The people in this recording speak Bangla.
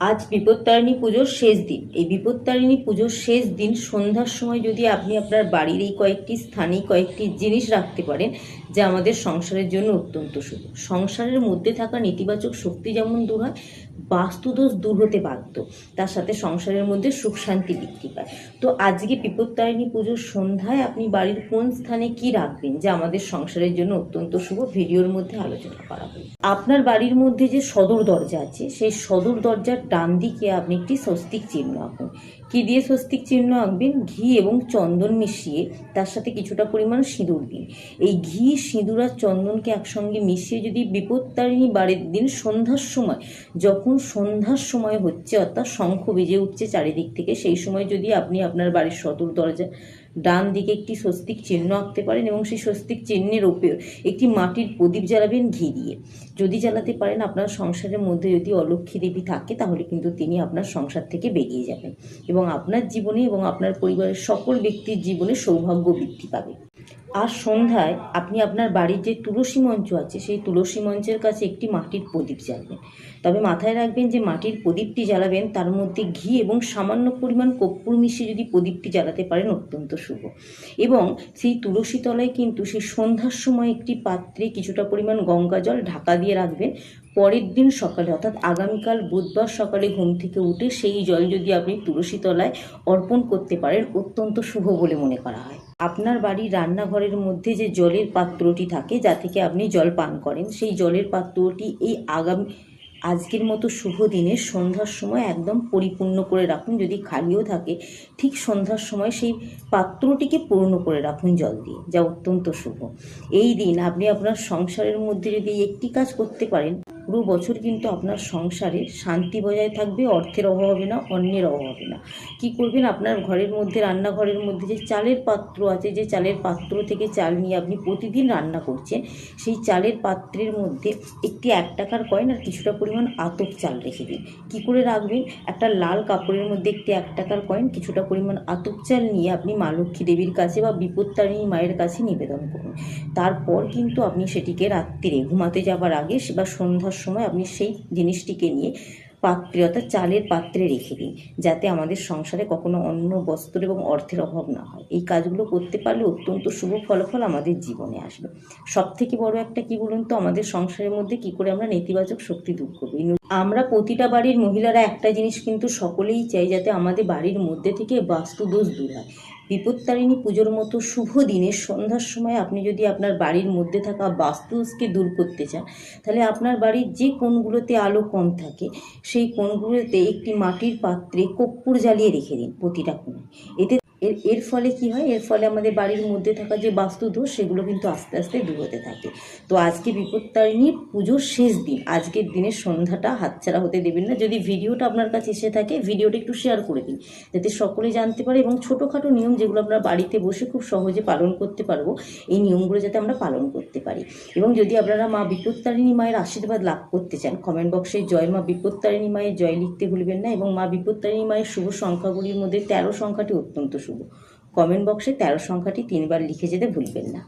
আজ বিপত্তারিণী পুজোর শেষ দিন। এই বিপত্তারিণী পুজোর শেষ দিন সন্ধ্যার সময় যদি আপনি আপনার বাড়ির এই কয়েকটি স্থানে কয়েকটি জিনিস রাখতে পারেন, যা আমাদের সংসারের জন্য অত্যন্ত শুভ। সংসারের মধ্যে থাকা নেতিবাচক শক্তি যেমন দূর হয়, বাস্তুদোষ দূর হতে বাধ্য, তার সাথে সংসারের মধ্যে সুখ শান্তি বৃদ্ধি পায়। তো আজকে বিপত্তারিণী পুজোর সন্ধ্যায় আপনি বাড়ির কোন স্থানে কি রাখবেন যা আমাদের সংসারের জন্য অত্যন্ত শুভ, ভিডিওর মধ্যে আলোচনা করা হবে। আপনার বাড়ির মধ্যে যে সদর দরজা আছে, সেই সদর দরজার ডান দিকে আপনি একটি স্বস্তিক চিহ্ন আঁকুন। কি দিয়ে স্বস্তিক চিহ্ন আঁকবেন? ঘি এবং চন্দন মিশিয়ে তার সাথে কিছুটা পরিমাণ সিঁদুর দিন। এই ঘি, সিঁদুর আর চন্দনকে একসঙ্গে মিশিয়ে যদি বিপত্তারিণী বারের দিন সন্ধ্যার সময়, যখন সন্ধ্যার সময় হচ্ছে অর্থাৎ শঙ্খ বেজে উঠছে চারিদিক থেকে, সেই সময় যদি আপনি আপনার বাড়ির সদর দরজা ডান দিকে একটি স্বস্তিক চিহ্ন আঁকতে পারেন এবং সেই স্বস্তিক চিহ্নের ওপর একটি মাটির প্রদীপ জ্বালাবেন ঘি দিয়ে। যদি জ্বালাতে পারেন, আপনার সংসারের মধ্যে যদি অলক্ষ্মী দেবী থাকে তাহলে কিন্তু তিনি আপনার সংসার থেকে বেরিয়ে যাবেন এবং আপনার জীবনে এবং আপনার পরিবারের সকল ব্যক্তির জীবনে সৌভাগ্য বৃদ্ধি পাবে। আর সন্ধ্যায় আপনি আপনার বাড়ির যে তুলসী মঞ্চ আছে, সেই তুলসী মঞ্চের কাছে একটি মাটির প্রদীপ জ্বালবেন। তবে মাথায় রাখবেন যে মাটির প্রদীপটি জ্বালাবেন তার মধ্যে ঘি এবং সামান্য পরিমাণ কর্পূর মিশিয়ে যদি প্রদীপটি জ্বালাতে পারেন অত্যন্ত শুভ। এবং সেই তুলসী তলায় কিন্তু সেই সন্ধ্যার সময় একটি পাত্রে কিছুটা পরিমাণ গঙ্গা জল ঢাকা দিয়ে রাখবেন। পরের দিন সকালে অর্থাৎ আগামীকাল বুধবার সকালে ঘুম থেকে উঠে সেই জল যদি আপনি তুলসী তলায় অর্পণ করতে পারেন অত্যন্ত শুভ বলে মনে করা হয়। আপনার বাড়ির রান্নাঘরের মধ্যে যে জলের পাত্রটি থাকে, যা থেকে আপনি জল পান করেন, সেই জলের পাত্রটি এই আজকের মতো শুভ দিনে সন্ধ্যার সময় একদম পরিপূর্ণ করে রাখুন। যদি খালিও থাকে, ঠিক সন্ধ্যার সময় সেই পাত্রটিকে পূর্ণ করে রাখুন জল দিয়ে, যা অত্যন্ত শুভ। এই দিন আপনি আপনার সংসারের মধ্যে যদি একটি কাজ করতে পারেন, পুরো বছর কিন্তু আপনার সংসারে শান্তি বজায় থাকবে, অর্থের অভাব হবে না, অন্যের অভাব হবে না। কি করবেন? আপনার ঘরের মধ্যে, রান্নাঘরের মধ্যে যে চালের পাত্র আছে, যে চালের পাত্র থেকে চাল নিয়ে আপনি প্রতিদিন রান্না করছেন, সেই চালের পাত্রের মধ্যে একটি 1 টাকার কয়েন আর কিছুটা পরিমাণ আতপ চাল রেখে দিন। কী করে রাখবেন? একটা লাল কাপড়ের মধ্যে একটি 1 টাকার কয়েন, কিছুটা পরিমাণ আতপ চাল নিয়ে আপনি মা লক্ষ্মী দেবীর কাছে বা বিপত্তারিণী মায়ের কাছে নিবেদন করুন। তারপর কিন্তু আপনি সেটিকে রাত্রিরে ঘুমাতে যাবার আগে বা সন্ধ্যার সময় আপনি সেই জিনিসটিকে নিয়ে পাত্রে অর্থাৎ চালের পাত্রে রেখে দিন, যাতে আমাদের সংসারে কখনো অন্ন, বস্ত্র এবং অর্থের অভাব না হয়। এই কাজগুলো করতে পারলে অত্যন্ত শুভ ফলাফল আমাদের জীবনে আসবে। সব থেকে বড় একটা কি বলুন তো, আমাদের সংসারের মধ্যে কি করে আমরা নেতিবাচক শক্তি দূর করবো। আমরা প্রতিটা বাড়ির মহিলারা একটা জিনিস কিন্তু সকলেই চাই, যাতে আমাদের বাড়ির মধ্যে থেকে বাস্তুদোষ দূর হয়। বিপত্তারিণী পুজোর মতো শুভ দিনে সন্ধ্যার সময় আপনি যদি আপনার বাড়ির মধ্যে থাকা বাস্তুদোষকে দূর করতে চান, তাহলে আপনার বাড়ির যে কোণগুলোতে আলো কম থাকে, সেই কোণগুলোতে একটি মাটির পাত্রে কর্পূর জ্বালিয়ে রেখে দিন প্রতিটা কোণে। এর ফলে কি হয়? এর ফলে আমাদের বাড়ির মধ্যে থাকা যে বাস্তুদোষ, সেগুলো কিন্তু আস্তে আস্তে দূর হতে থাকে। তো আজকে বিপত্তারিণী পুজোর শেষ দিন, আজকের দিনের সন্ধ্যাটা হাতছাড়া হতে দেবেন না। যদি ভিডিওটা আপনার কাছে এসে থাকে, ভিডিওটা একটু শেয়ার করে দিন, যাতে সকলে জানতে পারে এবং ছোটোখাটো নিয়ম যেগুলো আমরা বাড়িতে বসে খুব সহজে পালন করতে পারবো, এই নিয়মগুলো যাতে আমরা পালন করতে পারি। এবং যদি আপনারা মা বিপত্তারিণী মায়ের আশীর্বাদ লাভ করতে চান, কমেন্ট বক্সে জয় মা বিপত্তারিণী মায়ের জয় লিখতে ভুলবেন না। এবং মা বিপত্তারিণী মায়ের শুভ সংখ্যাগুলির মধ্যে 13 সংখ্যাটি অত্যন্ত শুভ। কমেন্ট বক্সে 13 সংখ্যাটি 3 বার লিখে যেতে ভুলবেন না।